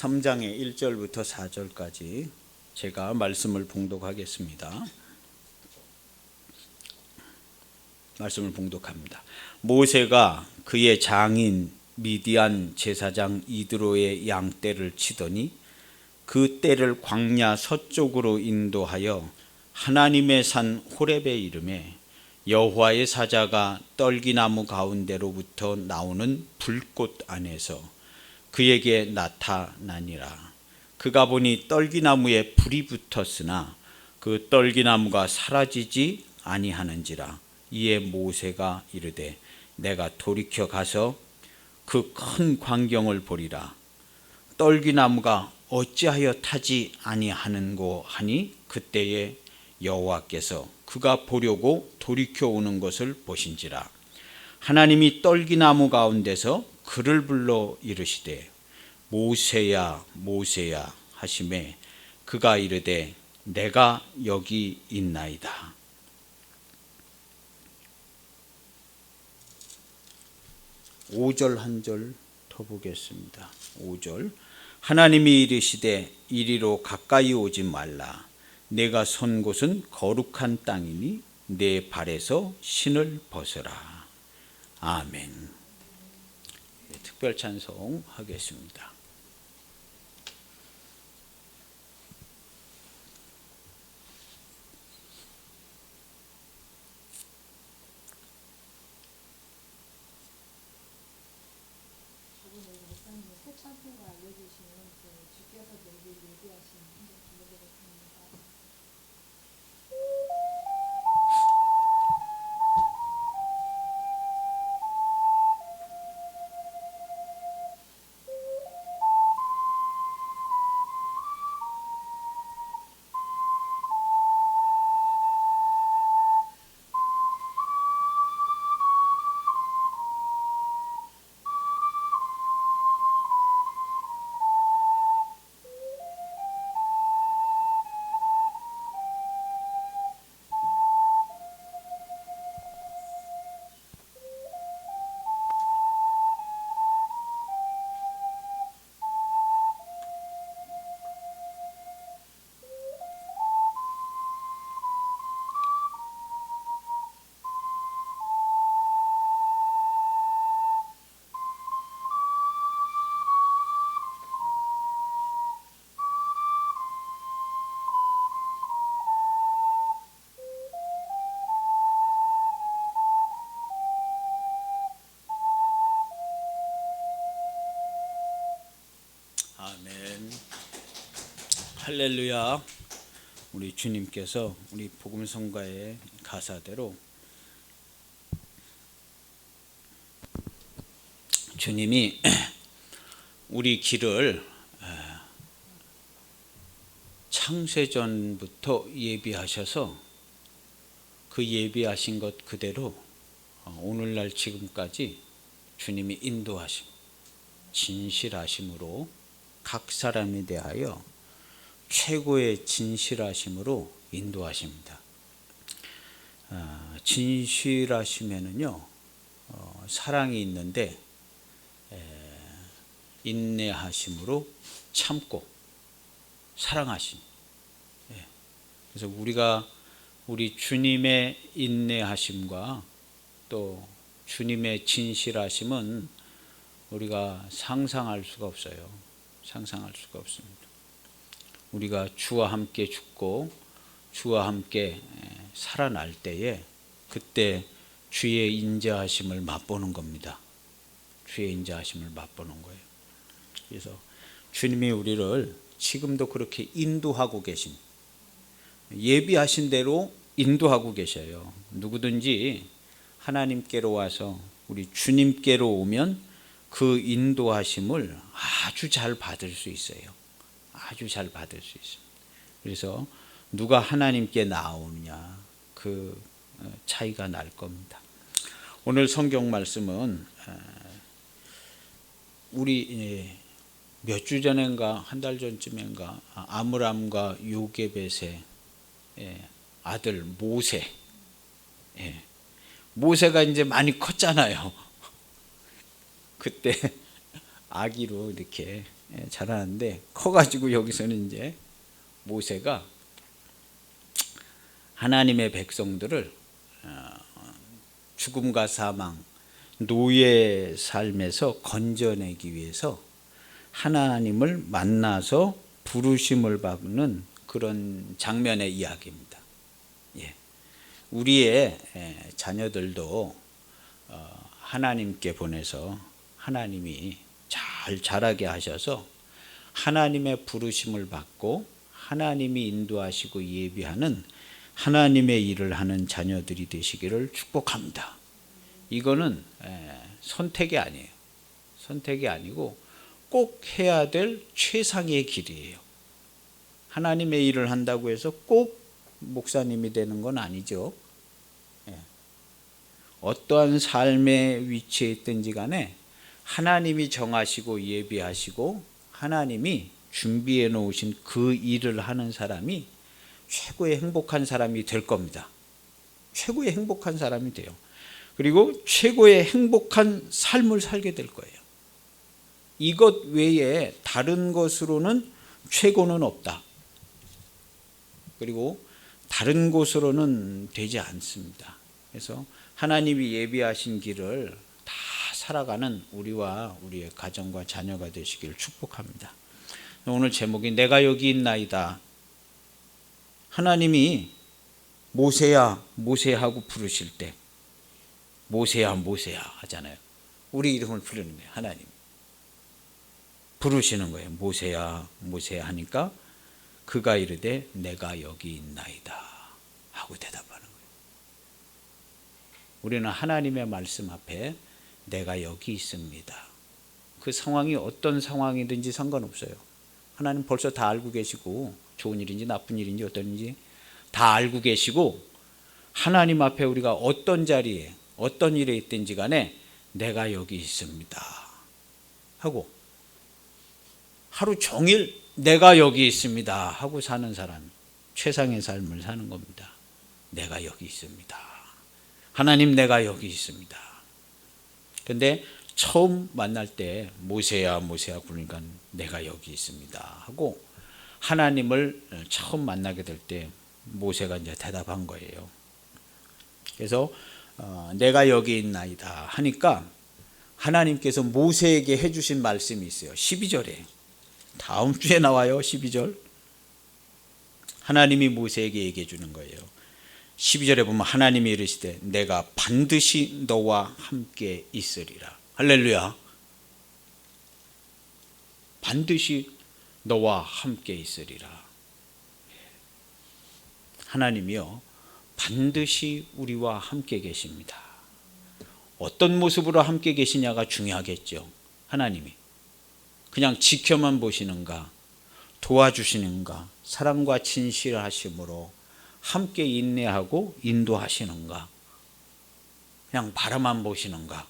3장의 1절부터 4절까지 제가 말씀을 봉독하겠습니다. 말씀을 봉독합니다. 모세가 그의 장인 미디안 제사장 이드로의 양떼를 치더니 그 떼를 광야 서쪽으로 인도하여 하나님의 산 호렙에 이르매 여호와의 사자가 떨기나무 가운데로부터 나오는 불꽃 안에서 그에게 나타나니라. 그가 보니 떨기나무에 불이 붙었으나 그 떨기나무가 사라지지 아니하는지라. 이에 모세가 이르되 내가 돌이켜 가서 그 큰 광경을 보리라. 떨기나무가 어찌하여 타지 아니하는고 하니 그때에 여호와께서 그가 보려고 돌이켜 오는 것을 보신지라. 하나님이 떨기나무 가운데서 그를 불러 이르시되 모세야 모세야 하시매 그가 이르되 내가 여기 있나이다. 5절 한 절 더 보겠습니다. 5절 하나님이 이르시되 이리로 가까이 오지 말라. 내가 선 곳은 거룩한 땅이니 내 발에서 신을 벗어라. 아멘. 특별 찬송 하겠습니다. 아멘. 할렐루야. 우리 주님께서 우리 복음성가의 가사대로 주님이 우리 길을 창세전부터 예비하셔서 그 예비하신 것 그대로 오늘날 지금까지 주님이 인도하심, 진실하심으로 각 사람에 대하여 최고의 진실하심으로 인도하십니다. 진실하심에는요 사랑이 있는데 인내하심으로 참고 사랑하심. 그래서 우리가 우리 주님의 인내하심과 또 주님의 진실하심은 우리가 상상할 수가 없어요. 상상할 수가 없습니다. 우리가 주와 함께 죽고 주와 함께 살아날 때에 그때 주의 인자하심을 맛보는 겁니다. 주의 인자하심을 맛보는 거예요. 그래서 주님이 우리를 지금도 그렇게 인도하고 계신, 예비하신 대로 인도하고 계셔요. 누구든지 하나님께로 와서 우리 주님께로 오면 그 인도하심을 아주 잘 받을 수 있어요. 아주 잘 받을 수 있습니다. 그래서 누가 하나님께 나오느냐 그 차이가 날 겁니다. 오늘 성경 말씀은 우리 몇 주 전인가 한 달 전쯤인가 아므람과 요게벳의 아들 모세, 모세가 이제 많이 컸잖아요. 그때 아기로 이렇게 자라는데 커가지고 여기서는 이제 모세가 하나님의 백성들을 죽음과 사망, 노예의 삶에서 건져내기 위해서 하나님을 만나서 부르심을 받는 그런 장면의 이야기입니다. 우리의 자녀들도 하나님께 보내서 하나님이 잘 자라게 하셔서 하나님의 부르심을 받고 하나님이 인도하시고 예비하는 하나님의 일을 하는 자녀들이 되시기를 축복합니다. 이거는 선택이 아니에요. 선택이 아니고 꼭 해야 될 최상의 길이에요. 하나님의 일을 한다고 해서 꼭 목사님이 되는 건 아니죠. 어떠한 삶의 위치에 있든지 간에 하나님이 정하시고 예비하시고 하나님이 준비해 놓으신 그 일을 하는 사람이 최고의 행복한 사람이 될 겁니다. 최고의 행복한 사람이 돼요. 그리고 최고의 행복한 삶을 살게 될 거예요. 이것 외에 다른 것으로는 최고는 없다. 그리고 다른 곳으로는 되지 않습니다. 그래서 하나님이 예비하신 길을 다 살아가는 우리와 우리의 가정과 자녀가 되시기를 축복합니다. 오늘 제목이 내가 여기 있나이다. 하나님이 모세야 모세야 하고 부르실 때 모세야 모세야 하잖아요. 우리 이름을 부르는 거예요. 하나님 부르시는 거예요. 모세야 모세야 하니까 그가 이르되 내가 여기 있나이다 하고 대답하는 거예요. 우리는 하나님의 말씀 앞에 내가 여기 있습니다. 그 상황이 어떤 상황이든지 상관없어요. 하나님 벌써 다 알고 계시고 좋은 일인지 나쁜 일인지 어떤지 다 알고 계시고 하나님 앞에 우리가 어떤 자리에 어떤 일에 있든지 간에 내가 여기 있습니다 하고 하루 종일 내가 여기 있습니다 하고 사는 사람 최상의 삶을 사는 겁니다. 내가 여기 있습니다. 하나님 내가 여기 있습니다. 근데 처음 만날 때 모세야 모세야 그러니까 내가 여기 있습니다 하고 하나님을 처음 만나게 될 때 모세가 이제 대답한 거예요. 그래서 내가 여기 있나이다 하니까 하나님께서 모세에게 해주신 말씀이 있어요. 12절에 다음 주에 나와요. 12절 하나님이 모세에게 얘기해 주는 거예요. 12절에 보면 하나님이 이르시되 내가 반드시 너와 함께 있으리라. 할렐루야. 반드시 너와 함께 있으리라. 하나님이요 반드시 우리와 함께 계십니다. 어떤 모습으로 함께 계시냐가 중요하겠죠. 하나님이 그냥 지켜만 보시는가 도와주시는가 사랑과 진실하심으로 함께 인내하고 인도하시는가 그냥 바라만 보시는가.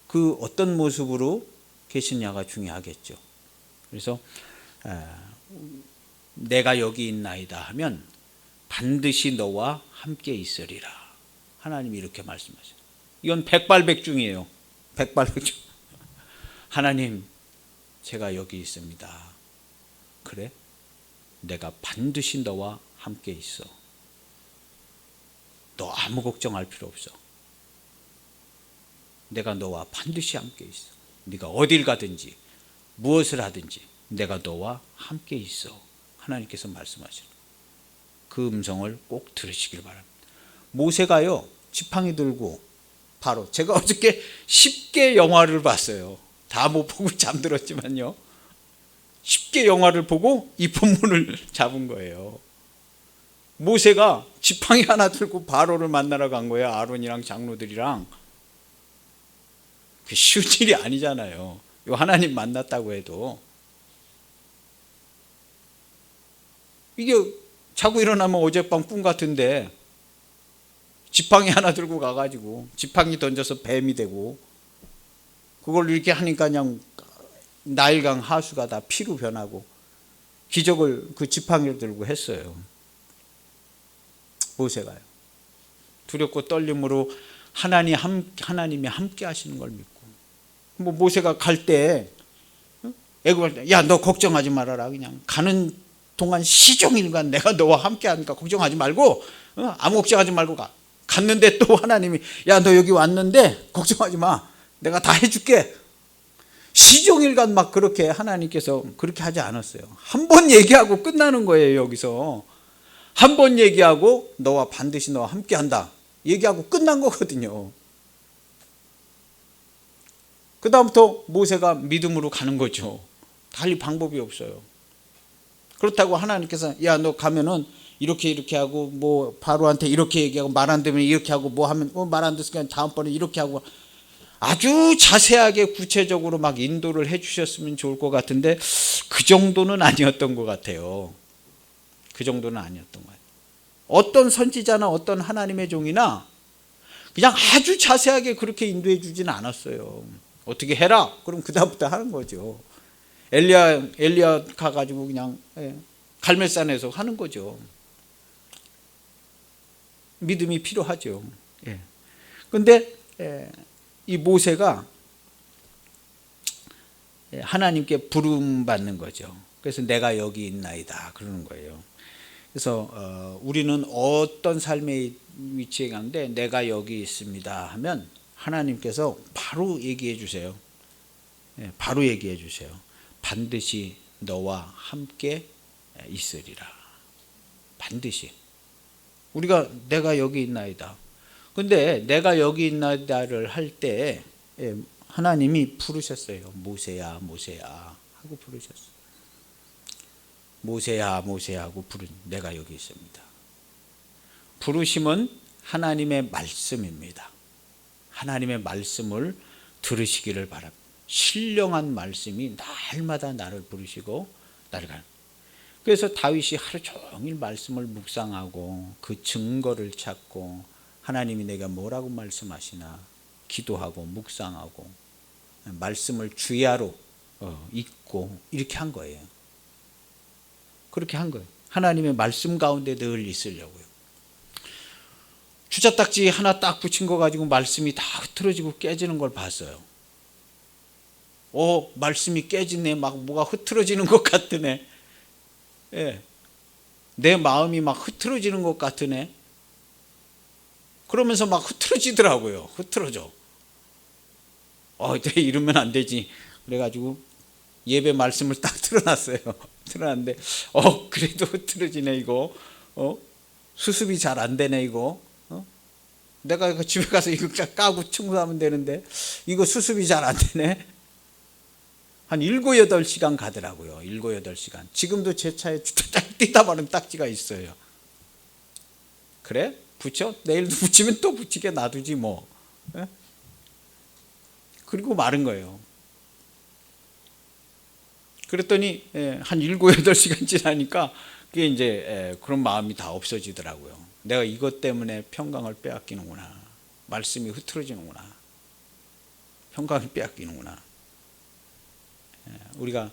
그 어떤 모습으로 계시냐가 중요하겠죠. 그래서 내가 여기 있나이다 하면 반드시 너와 함께 있으리라. 하나님이 이렇게 말씀하셔요. 이건 백발백중이에요. 백발백중. 하나님 제가 여기 있습니다. 그래? 내가 반드시 너와 함께 있어. 너 아무 걱정할 필요 없어. 내가 너와 반드시 함께 있어. 네가 어딜 가든지 무엇을 하든지 내가 너와 함께 있어. 하나님께서 말씀하시는 그 음성을 꼭 들으시길 바랍니다. 모세가요 지팡이 들고 바로 제가 어저께 10개 영화를 봤어요. 다 못 보고 잠들었지만요 10개 영화를 보고 이 본문을 잡은 거예요. 모세가 지팡이 하나 들고 바로를 만나러 간 거예요. 아론이랑 장로들이랑. 쉬운 일이 아니잖아요. 하나님 만났다고 해도 이게 자고 일어나면 어젯밤 꿈 같은데 지팡이 하나 들고 가가지고 지팡이 던져서 뱀이 되고 그걸 이렇게 하니까 그냥 나일강 하수가 다 피로 변하고 기적을 그 지팡이를 들고 했어요. 모세가요. 두렵고 떨림으로 하나님이 함께 하시는 걸 믿고 뭐 모세가 갈 때 애굽 야 너 걱정하지 말아라. 그냥 가는 동안 시종일관 내가 너와 함께 하니까 걱정하지 말고 아무 걱정하지 말고 가. 갔는데 또 하나님이 야 너 여기 왔는데 걱정하지 마. 내가 다 해줄게. 시종일관 막 그렇게 하나님께서 그렇게 하지 않았어요. 한 번 얘기하고 끝나는 거예요. 여기서 한 번 얘기하고 너와 반드시 너와 함께 한다 얘기하고 끝난 거거든요. 그 다음부터 모세가 믿음으로 가는 거죠. 달리 방법이 없어요. 그렇다고 하나님께서 야 너 가면은 이렇게 하고 뭐 바로한테 이렇게 얘기하고 말 안 되면 이렇게 하고 뭐 하면 말 안 됐으니까 다음번에 이렇게 하고 아주 자세하게 구체적으로 막 인도를 해 주셨으면 좋을 것 같은데 그 정도는 아니었던 것 같아요. 그 정도는 아니었던 것 같아요. 어떤 선지자나 어떤 하나님의 종이나 그냥 아주 자세하게 그렇게 인도해 주지는 않았어요. 어떻게 해라. 그럼 그 다음부터 하는 거죠. 엘리야 가가지고 그냥 갈멜산에서 하는 거죠. 믿음이 필요하죠. 그런데 이 모세가 하나님께 부름받는 거죠. 그래서 내가 여기 있나이다 그러는 거예요. 그래서 우리는 어떤 삶의 위치에 가는데 내가 여기 있습니다 하면 하나님께서 바로 얘기해 주세요. 바로 얘기해 주세요. 반드시 너와 함께 있으리라. 반드시. 우리가 내가 여기 있나이다. 근데 내가 여기 있나이다를 할 때 하나님이 부르셨어요. 모세야 모세야 하고 부르셨어요. 모세야 모세야 하고 부른 내가 여기 있습니다. 부르심은 하나님의 말씀입니다. 하나님의 말씀을 들으시기를 바랍니다. 신령한 말씀이 날마다 나를 부르시고 나를 가는. 그래서 다윗이 하루 종일 말씀을 묵상하고 그 증거를 찾고 하나님이 내가 뭐라고 말씀하시나 기도하고 묵상하고 말씀을 주야로 읽고 이렇게 한 거예요. 그렇게 한 거예요. 하나님의 말씀 가운데 늘 있으려고요. 주자딱지 하나 딱 붙인 거 가지고 말씀이 다 흐트러지고 깨지는 걸 봤어요. 말씀이 깨지네. 막 뭐가 흐트러지는 것 같으네. 내 마음이 막 흐트러지는 것 같으네. 그러면서 막 흐트러지더라고요. 흐트러져. 이러면 안 되지. 그래가지고 예배 말씀을 딱 틀어놨어요. 틀어놨는데 그래도 흐트러지네 이거. 수습이 잘 안 되네 이거. 내가 집에 가서 이거 까고 청소하면 되는데 이거 수습이 잘 안 되네. 한 7, 8시간 가더라고요. 7, 8시간. 지금도 제 차에 띠다 마른 딱지가 있어요. 그래? 붙여? 내일도 붙이면 또 붙이게 놔두지 뭐. 그리고 마른 거예요. 그랬더니 한 7, 8시간 지나니까 그게 이제 그런 마음이 다 없어지더라고요. 내가 이것 때문에 평강을 빼앗기는구나. 말씀이 흐트러지는구나. 평강을 빼앗기는구나. 우리가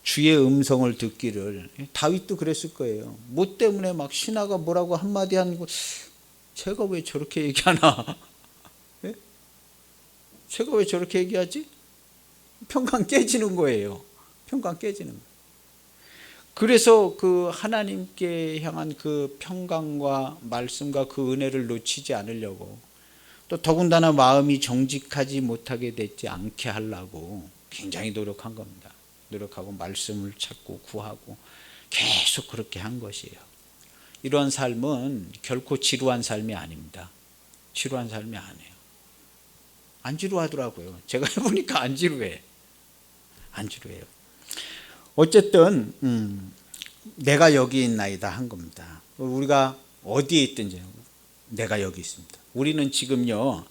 주의 음성을 듣기를 다윗도 그랬을 거예요. 뭐 때문에 막 신하가 뭐라고 한마디 하는 거 제가 왜 저렇게 얘기하나? 제가 왜 저렇게 얘기하지? 평강 깨지는 거예요. 평강 깨지는 거예요. 그래서 그 하나님께 향한 그 평강과 말씀과 그 은혜를 놓치지 않으려고 또 더군다나 마음이 정직하지 못하게 되지 않게 하려고 굉장히 노력한 겁니다. 노력하고 말씀을 찾고 구하고 계속 그렇게 한 것이에요. 이러한 삶은 결코 지루한 삶이 아닙니다. 지루한 삶이 아니에요. 안 지루하더라고요. 제가 해보니까 안 지루해. 안 지루해요. 어쨌든 내가 여기 있나이다 한 겁니다. 우리가 어디에 있든지 내가 여기 있습니다. 우리는 지금요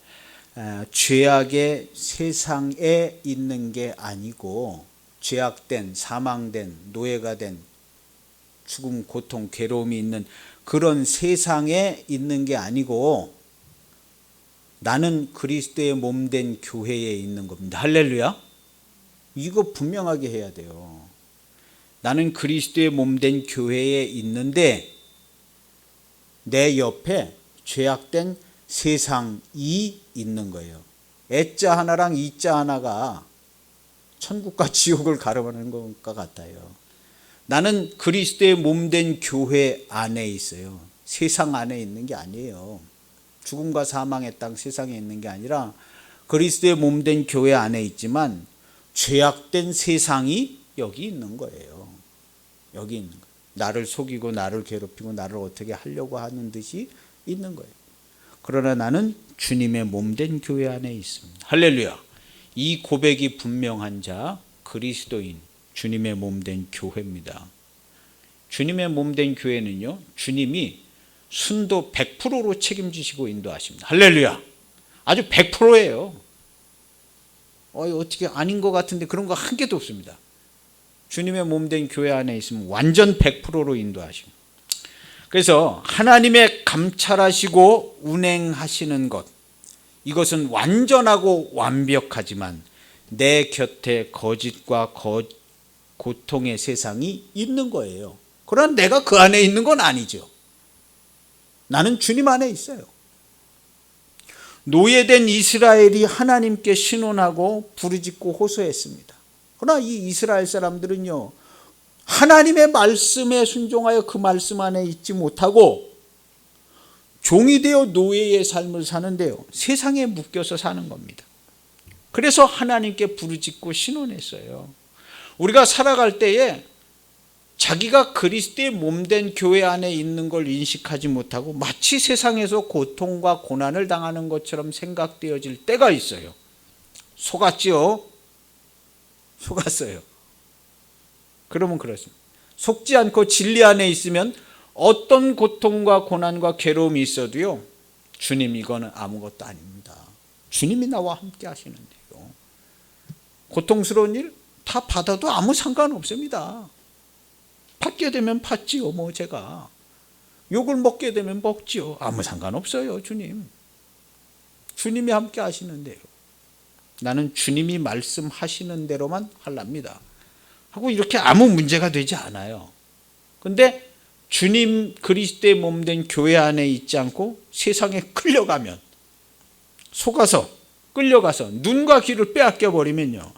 죄악의 세상에 있는 게 아니고 죄악된 사망된 노예가 된 죽음 고통 괴로움이 있는 그런 세상에 있는 게 아니고 나는 그리스도의 몸된 교회에 있는 겁니다. 할렐루야. 이거 분명하게 해야 돼요. 나는 그리스도의 몸된 교회에 있는데 내 옆에 죄악된 세상이 있는 거예요. 애자 하나랑 이자 하나가 천국과 지옥을 가름하는 것과 같아요. 나는 그리스도의 몸된 교회 안에 있어요. 세상 안에 있는 게 아니에요. 죽음과 사망의 땅 세상에 있는 게 아니라 그리스도의 몸된 교회 안에 있지만 죄악된 세상이 여기 있는 거예요. 여기 있는 거예요. 나를 속이고 나를 괴롭히고 나를 어떻게 하려고 하는 듯이 있는 거예요. 그러나 나는 주님의 몸된 교회 안에 있습니다. 할렐루야. 이 고백이 분명한 자 그리스도인 주님의 몸된 교회입니다. 주님의 몸된 교회는요, 주님이 순도 100%로 책임지시고 인도하십니다. 할렐루야. 아주 100%예요. 어떻게 아닌 것 같은데 그런 거 한 개도 없습니다. 주님의 몸된 교회 안에 있으면 완전 100%로 인도하십니다. 그래서 하나님의 감찰하시고 운행하시는 것, 이것은 완전하고 완벽하지만 내 곁에 거짓과 고통의 세상이 있는 거예요. 그러나 내가 그 안에 있는 건 아니죠. 나는 주님 안에 있어요. 노예된 이스라엘이 하나님께 신원하고 부르짖고 호소했습니다. 그러나 이 이스라엘 사람들은요, 하나님의 말씀에 순종하여 그 말씀 안에 있지 못하고 종이 되어 노예의 삶을 사는데요, 세상에 묶여서 사는 겁니다. 그래서 하나님께 부르짖고 신원했어요. 우리가 살아갈 때에 자기가 그리스도의 몸된 교회 안에 있는 걸 인식하지 못하고 마치 세상에서 고통과 고난을 당하는 것처럼 생각되어질 때가 있어요. 속았지요? 속았어요. 그러면 그렇습니다. 속지 않고 진리 안에 있으면 어떤 고통과 고난과 괴로움이 있어도요, 주님 이거는 아무것도 아닙니다. 주님이 나와 함께 하시는데요. 고통스러운 일 다 받아도 아무 상관없습니다. 받게 되면 받지요. 제가 욕을 먹게 되면 먹지요. 아무 상관없어요. 주님이 함께 하시는데요. 나는 주님이 말씀하시는 대로만 하랍니다 하고 이렇게 아무 문제가 되지 않아요. 근데 주님 그리스도의 몸된 교회 안에 있지 않고 세상에 끌려가면, 속아서 끌려가서 눈과 귀를 빼앗겨 버리면요,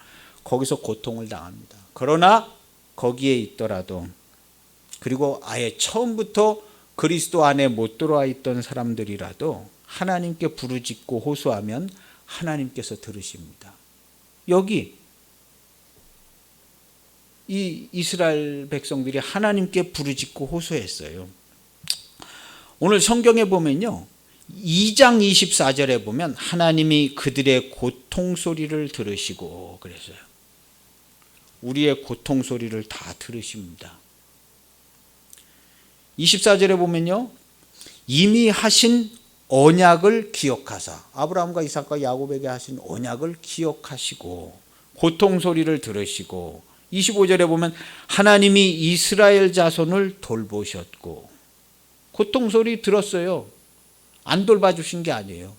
거기서 고통을 당합니다. 그러나 거기에 있더라도, 그리고 아예 처음부터 그리스도 안에 못 들어와 있던 사람들이라도 하나님께 부르짖고 호소하면 하나님께서 들으십니다. 여기 이 이스라엘 백성들이 하나님께 부르짖고 호소했어요. 오늘 성경에 보면요, 2장 24절에 보면 하나님이 그들의 고통 소리를 들으시고, 그래서요, 우리의 고통 소리를 다 들으십니다. 24절에 보면요, 이미 하신 언약을 기억하사, 아브라함과 이삭과 야곱에게 하신 언약을 기억하시고 고통 소리를 들으시고, 25절에 보면 하나님이 이스라엘 자손을 돌보셨고, 고통 소리 들었어요. 안 돌봐주신 게 아니에요.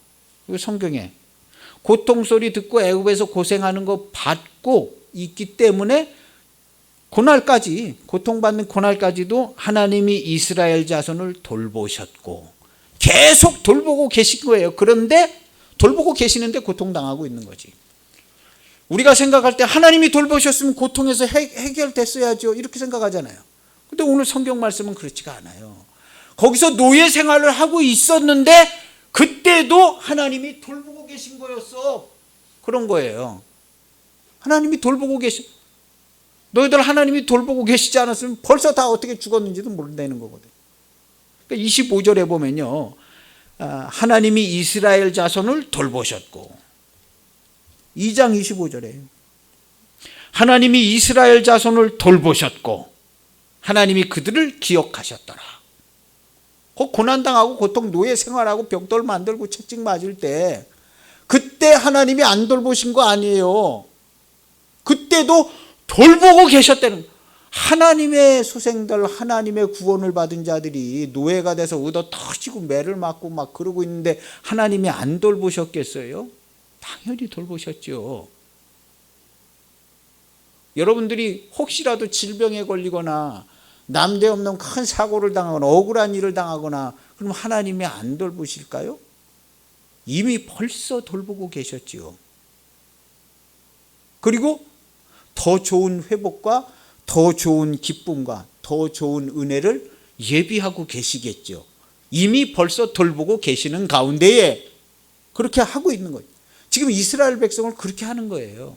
성경에 고통 소리 듣고 애굽에서 고생하는 거 받고 있기 때문에 고날까지, 고통받는 고날까지도 하나님이 이스라엘 자손을 돌보셨고 계속 돌보고 계신 거예요. 그런데 돌보고 계시는데 고통당하고 있는 거지. 우리가 생각할 때 하나님이 돌보셨으면 고통에서 해결됐어야죠, 이렇게 생각하잖아요. 근데 오늘 성경 말씀은 그렇지가 않아요. 거기서 노예 생활을 하고 있었는데 그때도 하나님이 돌보고 계신 거였어. 그런 거예요. 하나님이 돌보고 너희들 하나님이 돌보고 계시지 않았으면 벌써 다 어떻게 죽었는지도 모른다는 거거든. 그러니까 25절에 보면요, 하나님이 이스라엘 자손을 돌보셨고, 2장 25절에 하나님이 이스라엘 자손을 돌보셨고 하나님이 그들을 기억하셨더라. 고난당하고 고통 노예 생활하고 벽돌 만들고 채찍 맞을 때 그때 하나님이 안 돌보신 거 아니에요. 그때도 돌보고 계셨다는, 하나님의 소생들, 하나님의 구원을 받은 자들이 노예가 돼서 얻어 터지고 매를 맞고 막 그러고 있는데 하나님이 안 돌보셨겠어요? 당연히 돌보셨죠. 여러분들이 혹시라도 질병에 걸리거나 남대없는 큰 사고를 당하거나 억울한 일을 당하거나 그럼 하나님이 안 돌보실까요? 이미 벌써 돌보고 계셨지요. 그리고 더 좋은 회복과 더 좋은 기쁨과 더 좋은 은혜를 예비하고 계시겠죠. 이미 벌써 돌보고 계시는 가운데에 그렇게 하고 있는 거예요. 지금 이스라엘 백성을 그렇게 하는 거예요.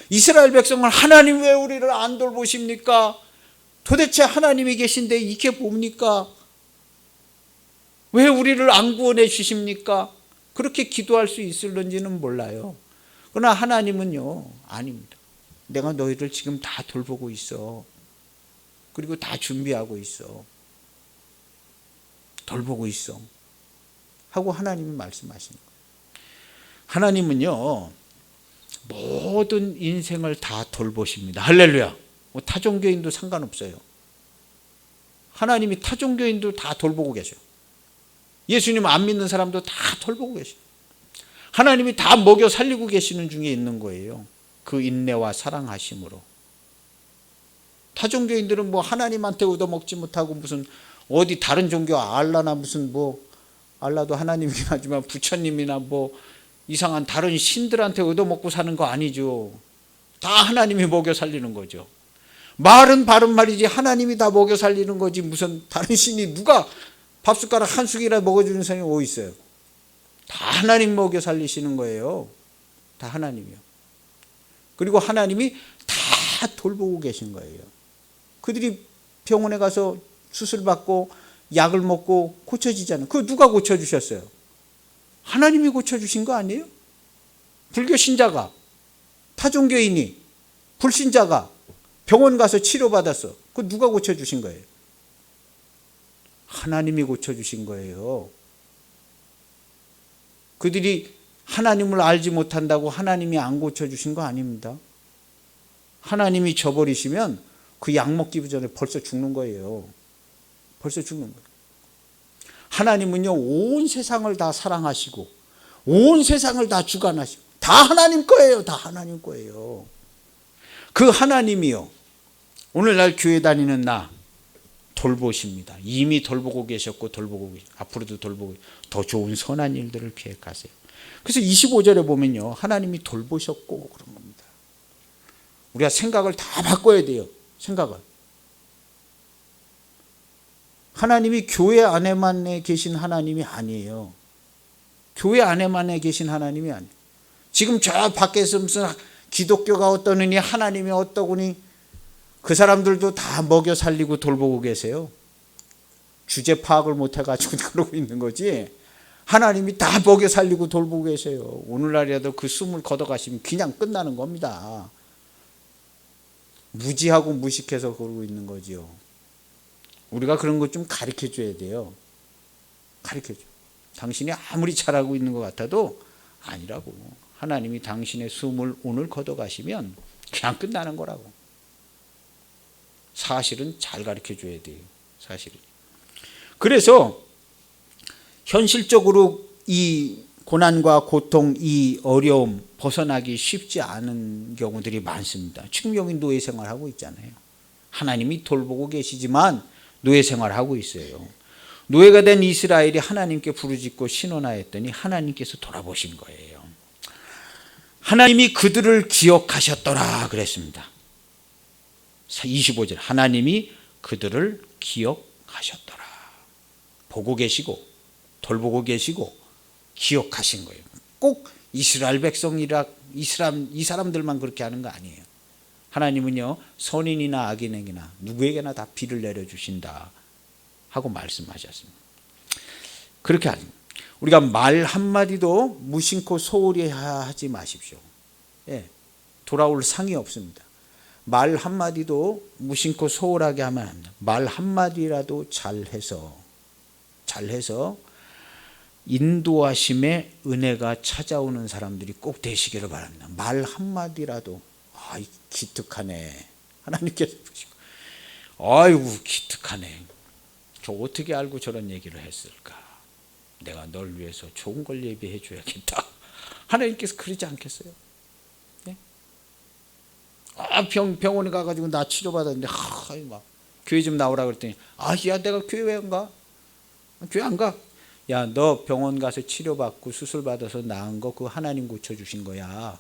이스라엘 백성을 하나님 왜 우리를 안 돌보십니까? 도대체 하나님이 계신데 이게 뭡니까? 왜 우리를 안 구원해 주십니까? 그렇게 기도할 수 있을런지는 몰라요. 그러나 하나님은요, 아닙니다. 내가 너희를 지금 다 돌보고 있어. 그리고 다 준비하고 있어. 돌보고 있어. 하고 하나님이 말씀하시는 거예요. 하나님은요, 모든 인생을 다 돌보십니다. 할렐루야. 타종교인도 상관없어요. 하나님이 타종교인도 다 돌보고 계셔요. 예수님 안 믿는 사람도 다 돌보고 계셔요. 하나님이 다 먹여 살리고 계시는 중에 있는 거예요. 그 인내와 사랑하심으로. 타종교인들은 뭐 하나님한테 얻어먹지 못하고 무슨 어디 다른 종교 알라나 무슨 뭐 알라도 하나님이긴 하지만 부처님이나 뭐 이상한 다른 신들한테 얻어먹고 사는 거 아니죠. 다 하나님이 먹여 살리는 거죠. 말은 바른 말이지 하나님이 다 먹여 살리는 거지 무슨 다른 신이 누가 밥숟가락 한 숟이라 먹어주는 사람이 어디 있어요. 다 하나님 먹여 살리시는 거예요. 다 하나님이요. 그리고 하나님이 다 돌보고 계신 거예요. 그들이 병원에 가서 수술받고 약을 먹고 고쳐지잖아요. 그거 누가 고쳐주셨어요? 하나님이 고쳐주신 거 아니에요? 불교 신자가, 타종교인이, 불신자가 병원 가서 치료받았어. 그거 누가 고쳐주신 거예요? 하나님이 고쳐주신 거예요. 그들이 하나님을 알지 못한다고 하나님이 안 고쳐주신 거 아닙니다. 하나님이 져버리시면 그 약 먹기 전에 벌써 죽는 거예요. 벌써 죽는 거예요. 하나님은요, 온 세상을 다 사랑하시고 온 세상을 다 주관하시고 다 하나님 거예요. 다 하나님 거예요. 그 하나님이요, 오늘날 교회 다니는 나 돌보십니다. 이미 돌보고 계셨고 돌보고 앞으로도 돌보고 더 좋은 선한 일들을 계획하세요. 그래서 25절에 보면요, 하나님이 돌보셨고 그런 겁니다. 우리가 생각을 다 바꿔야 돼요. 생각을. 하나님이 교회 안에만 계신 하나님이 아니에요. 교회 안에만 계신 하나님이 아니에요. 지금 저 밖에서 무슨 기독교가 어떠느니 하나님이 어떠구니 그 사람들도 다 먹여 살리고 돌보고 계세요. 주제 파악을 못해가지고 그러고 있는 거지. 하나님이 다 먹여 살리고 돌보고 계세요. 오늘날이라도 그 숨을 걷어가시면 그냥 끝나는 겁니다. 무지하고 무식해서 그러고 있는 거지요. 우리가 그런 것 좀 가르쳐줘야 돼요. 가르쳐줘. 당신이 아무리 잘하고 있는 것 같아도 아니라고. 하나님이 당신의 숨을 오늘 걷어가시면 그냥 끝나는 거라고. 사실은 잘 가르쳐줘야 돼요. 사실은. 그래서 현실적으로 이 고난과 고통, 이 어려움 벗어나기 쉽지 않은 경우들이 많습니다. 지금 여기 노예 생활하고 있잖아요. 하나님이 돌보고 계시지만 노예 생활하고 있어요. 노예가 된 이스라엘이 하나님께 부르짖고 신원하였더니 하나님께서 돌아보신 거예요. 하나님이 그들을 기억하셨더라 그랬습니다. 25절, 하나님이 그들을 기억하셨더라. 보고 계시고 돌보고 계시고 기억하신 거예요. 꼭 이스라엘 백성이라 이 사람들만 그렇게 하는 거 아니에요. 하나님은요, 선인이나 악인에게나 누구에게나 다 비를 내려주신다 하고 말씀하셨습니다. 그렇게 아닙니다. 우리가 말 한마디도 무심코 소홀히 하지 마십시오. 예, 돌아올 상이 없습니다. 말 한마디도 무심코 소홀하게 하면 안 합니다. 말 한마디라도 잘해서 인도하심의 은혜가 찾아오는 사람들이 꼭 되시기를 바랍니다. 말 한마디라도 기특하네. 하나님께서 보시고 아이고 기특하네. 저 어떻게 알고 저런 얘기를 했을까. 내가 널 위해서 좋은 걸 예비해 줘야겠다. 하나님께서 그러지 않겠어요? 네? 병원에 가가지고 나 치료받았는데 막 교회 좀 나오라 그랬더니 야 내가 교회 왜 안 가? 교회 안 가? 야 너 병원 가서 치료받고 수술받아서 나은 거 그거 하나님 고쳐주신 거야.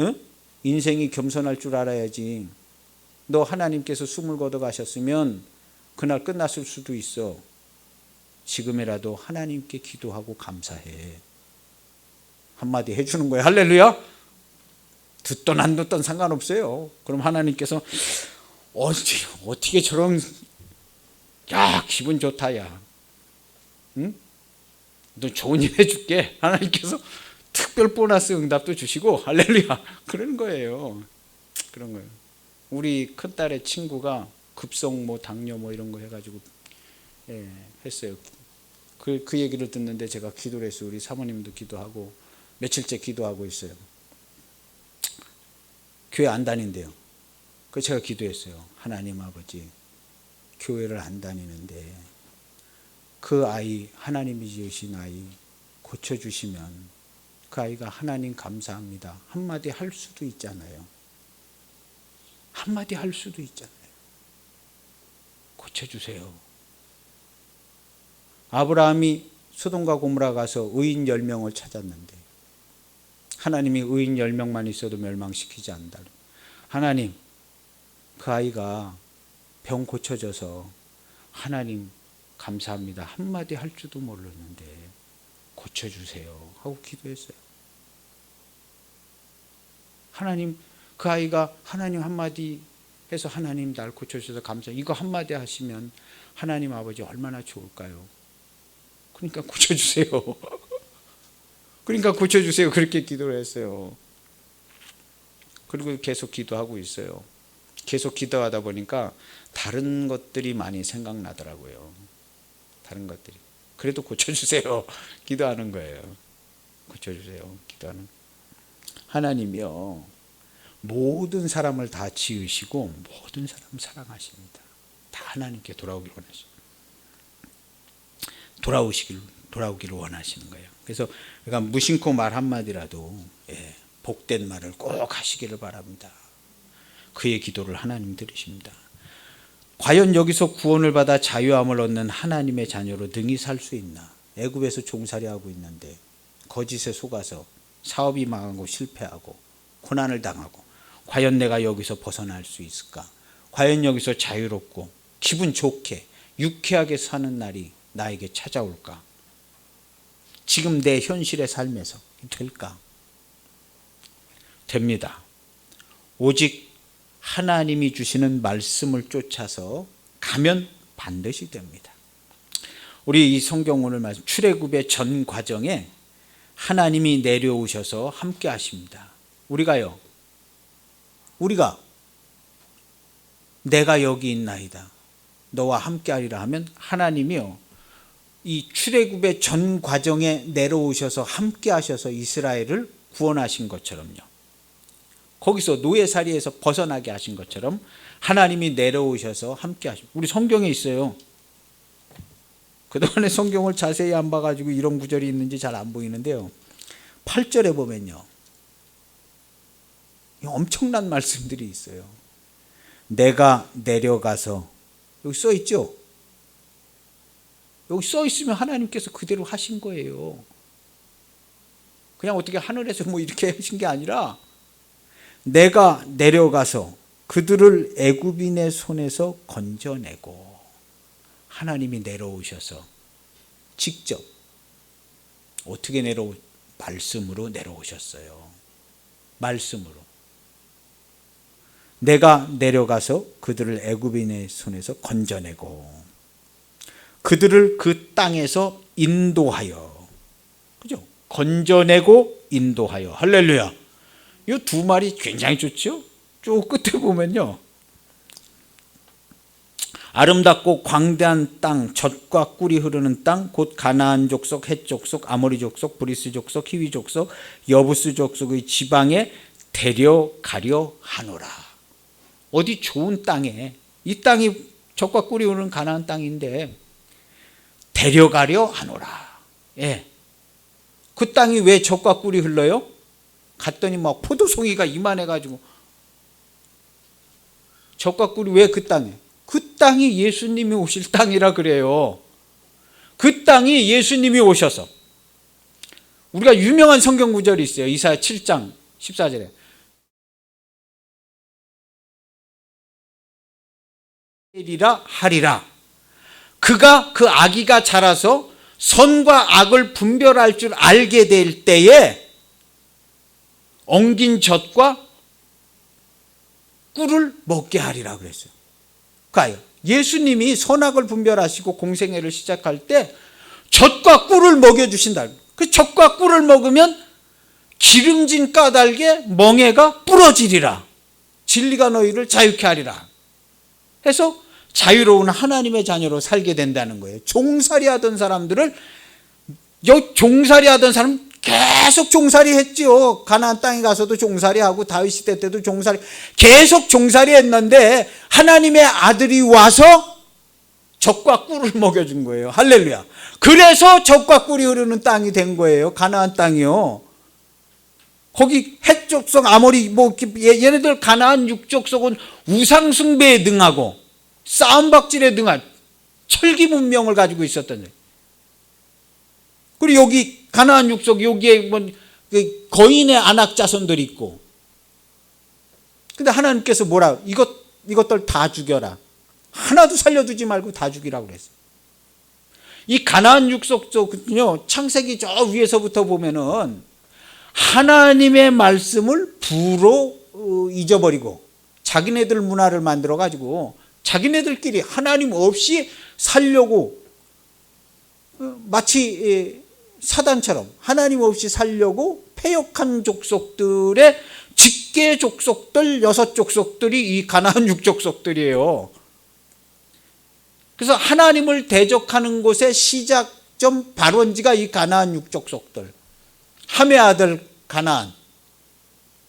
응? 인생이 겸손할 줄 알아야지. 너 하나님께서 숨을 걷어가셨으면 그날 끝났을 수도 있어. 지금이라도 하나님께 기도하고 감사해. 한마디 해주는 거예요. 할렐루야. 듣던 안 듣던 상관없어요. 그럼 하나님께서 어떻게 저런, 야 기분 좋다 야, 응? 너 좋은 일 해줄게. 하나님께서 특별 보너스 응답도 주시고 할렐루야 그러는 거예요. 그런 거예요. 우리 큰딸의 친구가 급성 당뇨 이런 거 해가지고 했어요. 그 얘기를 듣는데 제가 기도를 했어요. 우리 사모님도 기도하고 며칠째 기도하고 있어요. 교회 안 다닌대요. 그래서 제가 기도했어요. 하나님 아버지, 교회를 안 다니는데 그 아이, 하나님이 지으신 아이 고쳐주시면 그 아이가 하나님 감사합니다 한마디 할 수도 있잖아요. 한마디 할 수도 있잖아요. 고쳐주세요. 아브라함이 소돔과 고모라 가서 의인 10명을 찾았는데 하나님이 의인 10명만 있어도 멸망시키지 않는다. 하나님, 그 아이가 병 고쳐져서 하나님 감사합니다 한마디 할 줄도 몰랐는데 고쳐주세요 하고 기도했어요. 하나님, 그 아이가 하나님 한마디 해서 하나님 날 고쳐주셔서 감사, 이거 한마디 하시면 하나님 아버지 얼마나 좋을까요? 그러니까 고쳐주세요. 그러니까 고쳐주세요. 그렇게 기도를 했어요. 그리고 계속 기도하고 있어요. 계속 기도하다 보니까 다른 것들이 많이 생각나더라고요. 다른 것들이. 그래도 고쳐주세요. 기도하는 거예요. 고쳐주세요. 기도하는. 하나님이요, 모든 사람을 다 지으시고 모든 사람 사랑하십니다. 다 하나님께 돌아오기를 원하시고 돌아오기를 원하시는 거예요. 그래서 그러니까 무심코 말 한마디라도 복된 말을 꼭 하시기를 바랍니다. 그의 기도를 하나님 들으십니다. 과연 여기서 구원을 받아 자유함을 얻는 하나님의 자녀로 능히 살 수 있나? 애굽에서 종살이하고 있는데 거짓에 속아서 사업이 망하고 실패하고 고난을 당하고 과연 내가 여기서 벗어날 수 있을까? 과연 여기서 자유롭고 기분 좋게 유쾌하게 사는 날이 나에게 찾아올까? 지금 내 현실의 삶에서 될까? 됩니다. 오직 하나님이 주시는 말씀을 쫓아서 가면 반드시 됩니다. 우리 이 성경 오늘 말씀 출애굽의 전 과정에 하나님이 내려오셔서 함께 하십니다. 우리가 내가 여기 있나이다 너와 함께 하리라 하면 하나님이요, 이 출애굽의 전 과정에 내려오셔서 함께 하셔서 이스라엘을 구원하신 것처럼요, 거기서 노예살이에서 벗어나게 하신 것처럼 하나님이 내려오셔서 함께 하십니다. 우리 성경에 있어요. 그동안에 성경을 자세히 안 봐가지고 이런 구절이 있는지 잘 안 보이는데요, 8절에 보면요 엄청난 말씀들이 있어요. 내가 내려가서, 여기 써 있죠? 여기 써 있으면 하나님께서 그대로 하신 거예요. 그냥 어떻게 하늘에서 이렇게 하신 게 아니라 내가 내려가서 그들을 애굽인의 손에서 건져내고, 하나님이 내려오셔서 직접 어떻게 말씀으로 내려오셨어요. 말씀으로. 내가 내려가서 그들을 애굽인의 손에서 건져내고 그들을 그 땅에서 인도하여, 그죠? 건져내고 인도하여. 할렐루야. 이 두 말이 굉장히 좋죠. 쭉 끝에 보면요, 아름답고 광대한 땅, 젖과 꿀이 흐르는 땅, 곧 가나안 족속, 헷 족속, 아모리 족속, 브리스 족속, 히위 족속, 여부스 족속의 지방에 데려가려 하노라. 어디 좋은 땅에, 이 땅이 젖과 꿀이 흐르는 가나안 땅인데 데려가려 하노라. 그 땅이 왜 젖과 꿀이 흘러요? 갔더니 포도송이가 이만해가지고. 젖과 꿀이 왜 그 땅에? 그 땅이 예수님이 오실 땅이라 그래요. 그 땅이 예수님이 오셔서, 우리가 유명한 성경 구절이 있어요. 이사야 7장 14절에 이스라엘이라 하리라. 그가 그 아기가 자라서 선과 악을 분별할 줄 알게 될 때에 엉긴 젖과 꿀을 먹게 하리라 그랬어요. 그러니까 예수님이 선악을 분별하시고 공생애를 시작할 때 젖과 꿀을 먹여주신다. 그 젖과 꿀을 먹으면 기름진 까닭에 멍에가 부러지리라. 진리가 너희를 자유케 하리라 해서 자유로운 하나님의 자녀로 살게 된다는 거예요. 종살이 하던 사람들을, 종살이 하던 사람 계속 종살이 했지요. 가나안 땅에 가서도 종살이 하고 다윗 시대 때도 종살이, 계속 종살이 했는데 하나님의 아들이 와서 젖과 꿀을 먹여준 거예요. 할렐루야. 그래서 젖과 꿀이 흐르는 땅이 된 거예요. 가나안 땅이요. 거기 헷 족속 아모리 얘네들 가나안 육족속은 우상 숭배에 능하고 싸움박질에 능한 철기 문명을 가지고 있었던 거예요. 그리고 여기 가나안 육족 여기에 거인의 안악 자손들이 있고, 근데 하나님께서 뭐라, 이것들 다 죽여라. 하나도 살려두지 말고 다 죽이라고 그랬어요. 이 가나안 육족은요, 창세기 저 위에서부터 보면은 하나님의 말씀을 부로 잊어버리고 자기네들 문화를 만들어 가지고 자기네들끼리 하나님 없이 살려고, 마치 사단처럼 하나님 없이 살려고 패역한 족속들의 직계 족속들 6족속들이 이 가나안 6족속들이에요. 그래서 하나님을 대적하는 곳의 시작점 발원지가 이 가나안 6족속들, 함의 아들 가나안.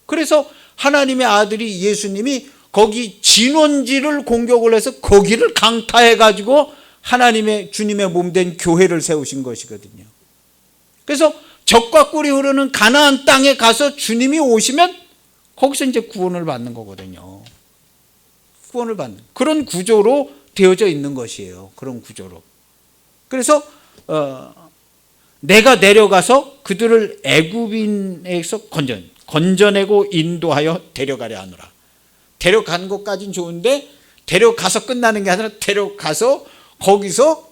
그래서 하나님의 아들이 예수님이 거기 진원지를 공격을 해서 거기를 강타해 가지고 하나님의 주님의 몸된 교회를 세우신 것이거든요. 그래서 젖과 꿀이 흐르는 가나안 땅에 가서 주님이 오시면 거기서 이제 구원을 받는 거거든요. 구원을 받는 그런 구조로 되어져 있는 것이에요. 그런 구조로. 그래서 내가 내려가서 그들을 애굽인에서 건져내고 인도하여 데려가려 하노라. 데려간 것까지는 좋은데 데려가서 끝나는 게 아니라 데려가서 거기서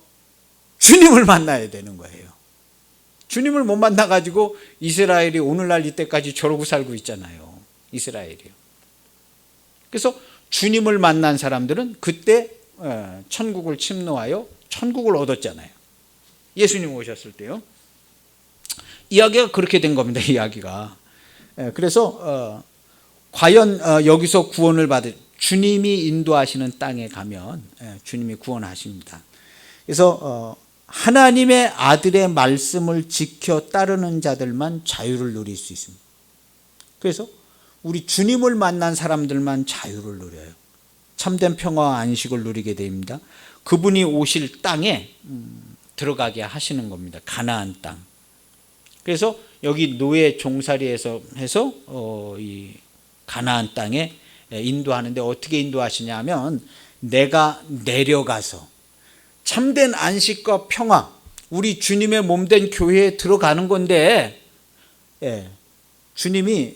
주님을 만나야 되는 거예요. 주님을 못 만나가지고 이스라엘이 오늘날 이때까지 저러고 살고 있잖아요. 이스라엘이요. 그래서 주님을 만난 사람들은 그때 천국을 침노하여 천국을 얻었잖아요. 예수님 오셨을 때요. 이야기가 그렇게 된 겁니다. 이야기가. 그래서 과연 여기서 구원을 받을, 주님이 인도하시는 땅에 가면 주님이 구원하십니다. 그래서 하나님의 아들의 말씀을 지켜 따르는 자들만 자유를 누릴 수 있습니다. 그래서 우리 주님을 만난 사람들만 자유를 누려요. 참된 평화와 안식을 누리게 됩니다. 그분이 오실 땅에 들어가게 하시는 겁니다. 가나안 땅. 그래서 여기 노예 종살이에서 해서 이 가나안 땅에 인도하는데 어떻게 인도하시냐면, 내가 내려가서 참된 안식과 평화, 우리 주님의 몸된 교회에 들어가는 건데, 주님이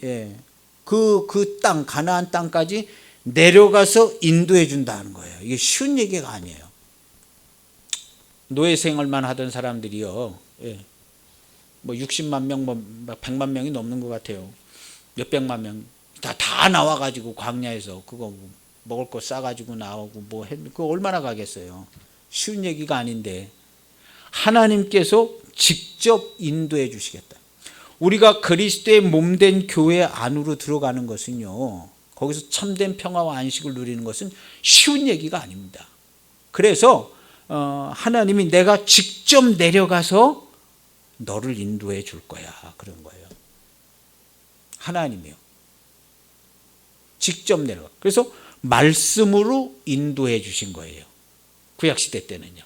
그 땅, 가나안 땅까지 내려가서 인도해 준다는 거예요. 이게 쉬운 얘기가 아니에요. 노예 생활만 하던 사람들이요, 뭐 60만 명, 뭐 100만 명이 넘는 것 같아요. 몇백만 명 다 나와가지고 광야에서 그거 먹을 거 싸가지고 나오고 그거 얼마나 가겠어요. 쉬운 얘기가 아닌데 하나님께서 직접 인도해 주시겠다. 우리가 그리스도의 몸된 교회 안으로 들어가는 것은요, 거기서 참된 평화와 안식을 누리는 것은 쉬운 얘기가 아닙니다. 그래서 하나님이 내가 직접 내려가서 너를 인도해 줄 거야, 그런 거예요. 하나님이요. 직접 내려가. 그래서 말씀으로 인도해 주신 거예요. 구약시대 때는요.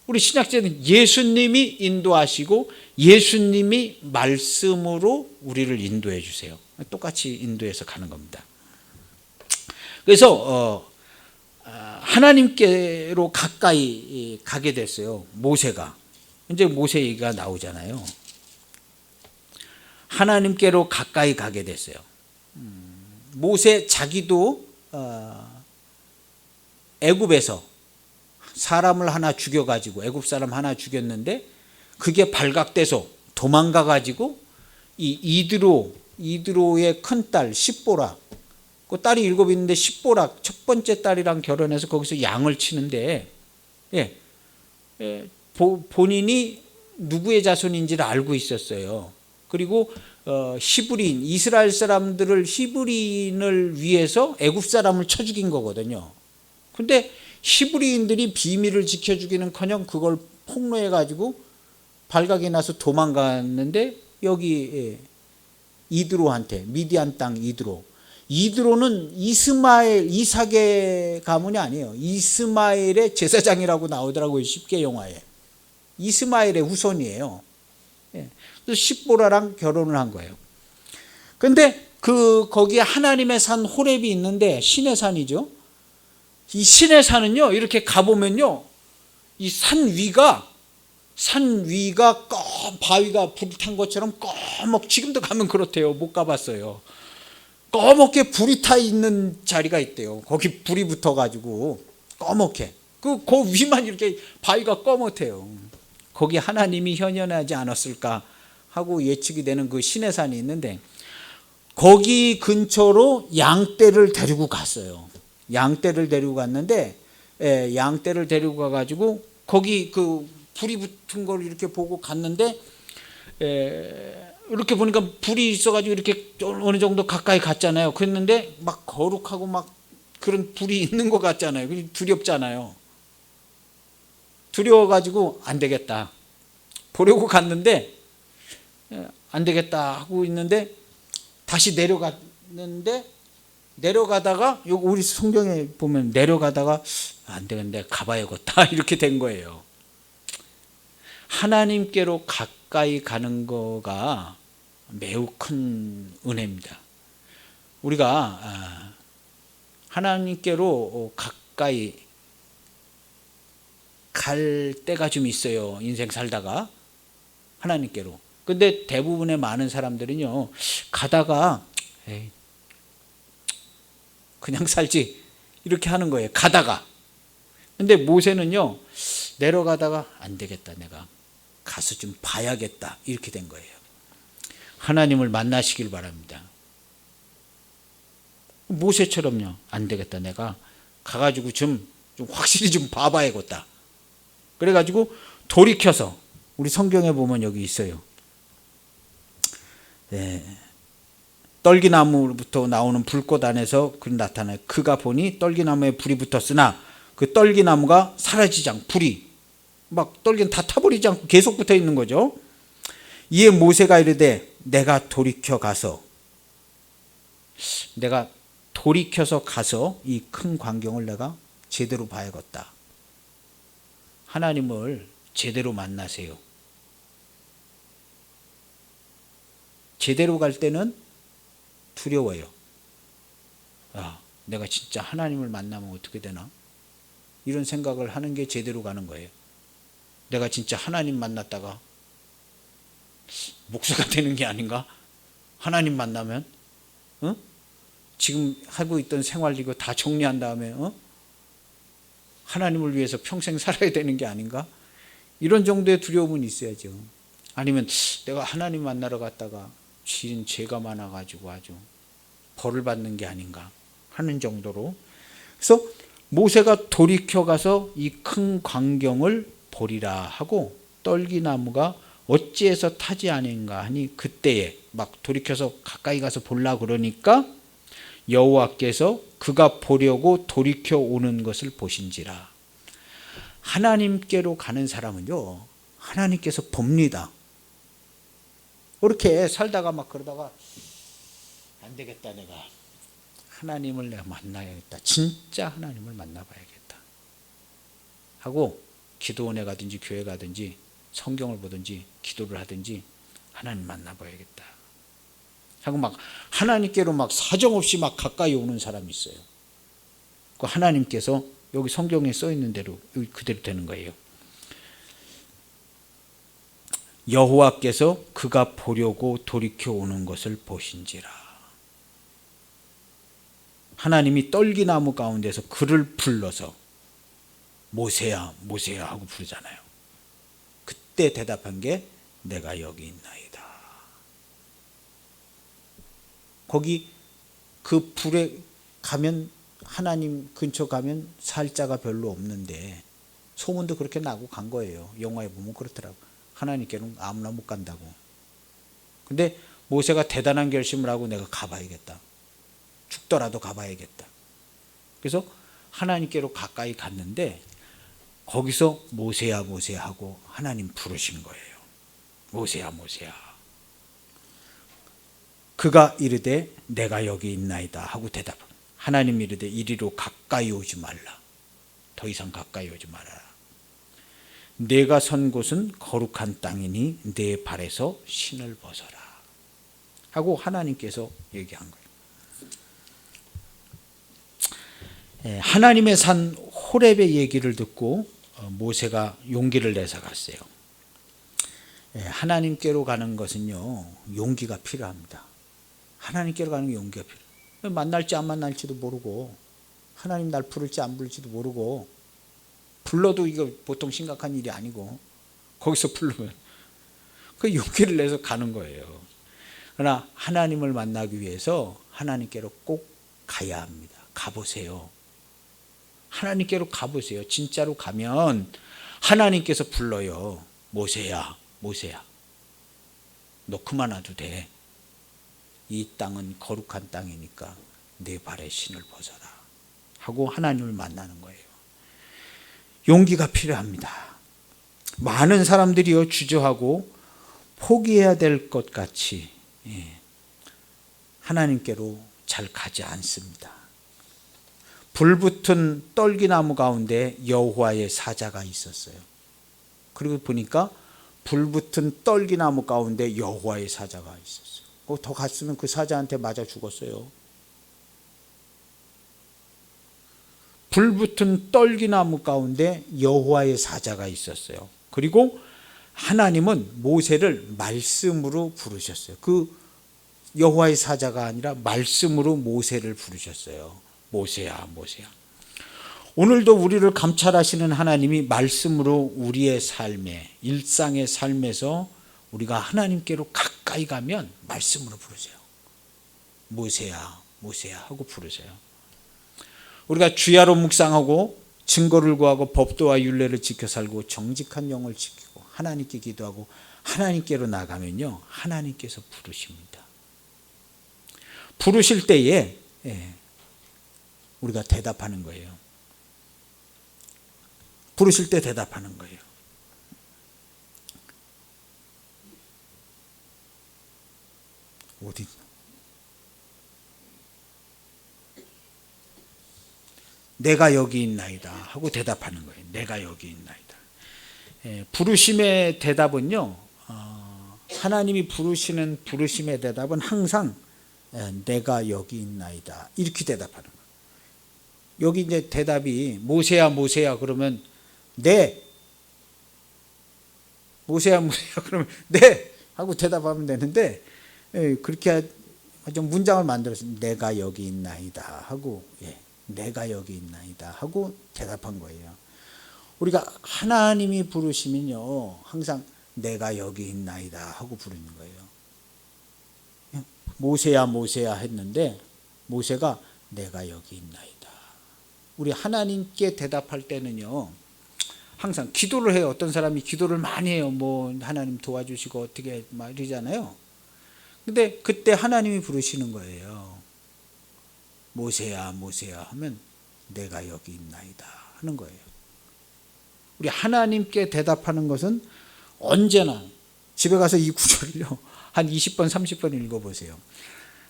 우리 신약시대는 예수님이 인도하시고 예수님이 말씀으로 우리를 인도해 주세요. 똑같이 인도해서 가는 겁니다. 그래서 하나님께로 가까이 가게 됐어요. 모세가. 이제 모세 얘기가 나오잖아요. 하나님께로 가까이 가게 됐어요. 모세 자기도 애굽에서 사람을 하나 죽여가지고 애굽 사람 하나 죽였는데 그게 발각돼서 도망가가지고 이 이드로의 큰딸 십보라, 그 딸이 7 있는데 십보라 첫 번째 딸이랑 결혼해서 거기서 양을 치는데 본인이 누구의 자손인지를 알고 있었어요. 그리고 히브리인, 이스라엘 사람들을 히브리인을 위해서 애굽 사람을 쳐 죽인 거거든요. 근데 히브리인들이 비밀을 지켜주기는커녕 그걸 폭로해가지고 발각이 나서 도망갔는데 여기 이드로한테, 미디안 땅 이드로는 이삭의 가문이 아니에요. 이스마엘의 제사장이라고 나오더라고요. 십계 영화에. 이스마엘의 후손이에요. 그래서 십보라랑 결혼을 한 거예요. 근데 거기에 하나님의 산 호렙이 있는데 신의 산이죠. 이 신의 산은요, 이렇게 가보면요, 이 산 위가 바위가 불 탄 것처럼 지금도 가면 그렇대요. 못 가봤어요. 꺼멓게 불이 타 있는 자리가 있대요. 거기 불이 붙어가지고 꺼멓게. 그 위만 이렇게 바위가 꺼멓대요. 거기 하나님이 현현하지 않았을까 하고 예측이 되는 그 신의 산이 있는데 거기 근처로 양떼를 데리고 갔어요. 양떼를 데리고 갔는데 양떼를 데리고 가가지고 거기 그 불이 붙은 걸 이렇게 보고 갔는데 이렇게 보니까 불이 있어가지고 이렇게 어느 정도 가까이 갔잖아요. 그랬는데 막 거룩하고 막 그런 불이 있는 것 같잖아요. 두렵잖아요. 두려워가지고 안 되겠다. 보려고 갔는데 안 되겠다 하고 있는데 다시 내려가다가 요거 우리 성경에 보면 내려가다가 안 되겠네, 가봐야겠다 이렇게 된 거예요. 하나님께로 가까이 가는 거가 매우 큰 은혜입니다. 우리가 하나님께로 가까이 갈 때가 좀 있어요. 인생 살다가 하나님께로. 근데 대부분의 많은 사람들은요, 가다가 에이, 그냥 살지 이렇게 하는 거예요. 가다가. 근데 모세는요, 내려가다가 안 되겠다, 내가 가서 좀 봐야겠다 이렇게 된 거예요. 하나님을 만나시길 바랍니다. 모세처럼요, 안 되겠다, 내가 가가지고 좀 확실히 좀 봐봐야겠다. 그래가지고 돌이켜서, 우리 성경에 보면 여기 있어요. 떨기나무부터 나오는 불꽃 안에서 그 나타나요. 그가 보니 떨기나무에 불이 붙었으나 그 떨기나무가 사라지지 않고, 불이 막 떨기는 다 타버리지 않고 계속 붙어 있는 거죠. 이에 모세가 이르되 내가 돌이켜서 가서 이 큰 광경을 내가 제대로 봐야겠다. 하나님을 제대로 만나세요. 제대로 갈 때는 두려워요. 내가 진짜 하나님을 만나면 어떻게 되나? 이런 생각을 하는 게 제대로 가는 거예요. 내가 진짜 하나님 만났다가 목수가 되는 게 아닌가? 하나님 만나면 지금 하고 있던 생활 이거 다 정리한 다음에 하나님을 위해서 평생 살아야 되는 게 아닌가? 이런 정도의 두려움은 있어야죠. 아니면 내가 하나님 만나러 갔다가 죄가 많아가지고 아주 벌을 받는 게 아닌가 하는 정도로. 그래서 모세가 돌이켜 가서 이 큰 광경을 보리라 하고 떨기나무가 어찌해서 타지 아닌가 하니 그때에 막 돌이켜서 가까이 가서 보려고 그러니까 여호와께서 그가 보려고 돌이켜 오는 것을 보신지라. 하나님께로 가는 사람은요, 하나님께서 봅니다. 그렇게 살다가 막 그러다가 안 되겠다, 내가 하나님을 내가 만나야겠다, 진짜 하나님을 만나봐야겠다 하고 기도원에 가든지 교회 가든지 성경을 보든지 기도를 하든지 하나님 만나봐야겠다 하고 막 하나님께로 막 사정없이 막 가까이 오는 사람이 있어요. 그 하나님께서 여기 성경에 써 있는 대로 그대로 되는 거예요. 여호와께서 그가 보려고 돌이켜 오는 것을 보신지라. 하나님이 떨기나무 가운데서 그를 불러서 모세야 모세야 하고 부르잖아요. 그때 대답한 게 내가 여기 있나이다. 거기 그 불에 가면, 하나님 근처 가면 살 자가 별로 없는데 소문도 그렇게 나고 간 거예요. 영화에 보면 그렇더라고. 하나님께는 아무나 못 간다고. 근데 모세가 대단한 결심을 하고 내가 가봐야겠다. 죽더라도 가봐야겠다. 그래서 하나님께로 가까이 갔는데 거기서 모세야 모세야 하고 하나님 부르신 거예요. 모세야 모세야. 그가 이르되 내가 여기 있나이다 하고 대답. 하나님 이르되 이리로 가까이 오지 말라. 더 이상 가까이 오지 말아라. 내가 선 곳은 거룩한 땅이니 내 발에서 신을 벗어라 하고 하나님께서 얘기한 거예요. 하나님의 산 호렙의 얘기를 듣고 모세가 용기를 내서 갔어요. 하나님께로 가는 것은요, 용기가 필요합니다. 하나님께로 가는 게 용기가 필요해요. 만날지 안 만날지도 모르고, 하나님 날 부를지 안 부를지도 모르고, 불러도 이거 보통 심각한 일이 아니고, 거기서 부르면 그 용기를 내서 가는 거예요. 그러나 하나님을 만나기 위해서 하나님께로 꼭 가야 합니다. 가보세요. 하나님께로 가보세요. 진짜로 가면 하나님께서 불러요. 모세야 모세야, 너 그만 와도 돼. 이 땅은 거룩한 땅이니까 내 발에 신을 벗어라 하고 하나님을 만나는 거예요. 용기가 필요합니다. 많은 사람들이요, 주저하고 포기해야 될 것 같이 하나님께로 잘 가지 않습니다. 불붙은 떨기나무 가운데 여호와의 사자가 있었어요. 그리고 보니까 불붙은 떨기나무 가운데 여호와의 사자가 있었어요. 더 갔으면 그 사자한테 맞아 죽었어요. 불붙은 떨기나무 가운데 여호와의 사자가 있었어요. 그리고 하나님은 모세를 말씀으로 부르셨어요. 그 여호와의 사자가 아니라 말씀으로 모세를 부르셨어요. 모세야 모세야. 오늘도 우리를 감찰하시는 하나님이 말씀으로 우리의 삶에, 일상의 삶에서 우리가 하나님께로 가까이 가면 말씀으로 부르세요. 모세야 모세야 하고 부르세요. 우리가 주야로 묵상하고 증거를 구하고 법도와 율례를 지켜 살고 정직한 영을 지키고 하나님께 기도하고 하나님께로 나가면요, 하나님께서 부르십니다. 부르실 때에 우리가 대답하는 거예요. 부르실 때 대답하는 거예요. 어디? 내가 여기 있나이다 하고 대답하는 거예요. 내가 여기 있나이다. 부르심의 대답은요, 하나님이 부르시는 부르심의 대답은 항상 내가 여기 있나이다 이렇게 대답하는 거예요. 여기 이제 대답이 모세야 모세야 그러면 네, 모세야 모세야 그러면 네 하고 대답하면 되는데, 그렇게 좀 문장을 만들어서 내가 여기 있나이다 하고, 내가 여기 있나이다 하고 대답한 거예요. 우리가 하나님이 부르시면요, 항상 내가 여기 있나이다 하고 부르는 거예요. 모세야 모세야 했는데 모세가 내가 여기 있나이다. 우리 하나님께 대답할 때는요, 항상 기도를 해요. 어떤 사람이 기도를 많이 해요. 뭐 하나님 도와주시고 어떻게 막 이러잖아요. 근데 그때 하나님이 부르시는 거예요. 모세야 모세야 하면 내가 여기 있나이다 하는 거예요. 우리 하나님께 대답하는 것은 언제나, 집에 가서 이 구절을요 한 20번 30번 읽어보세요.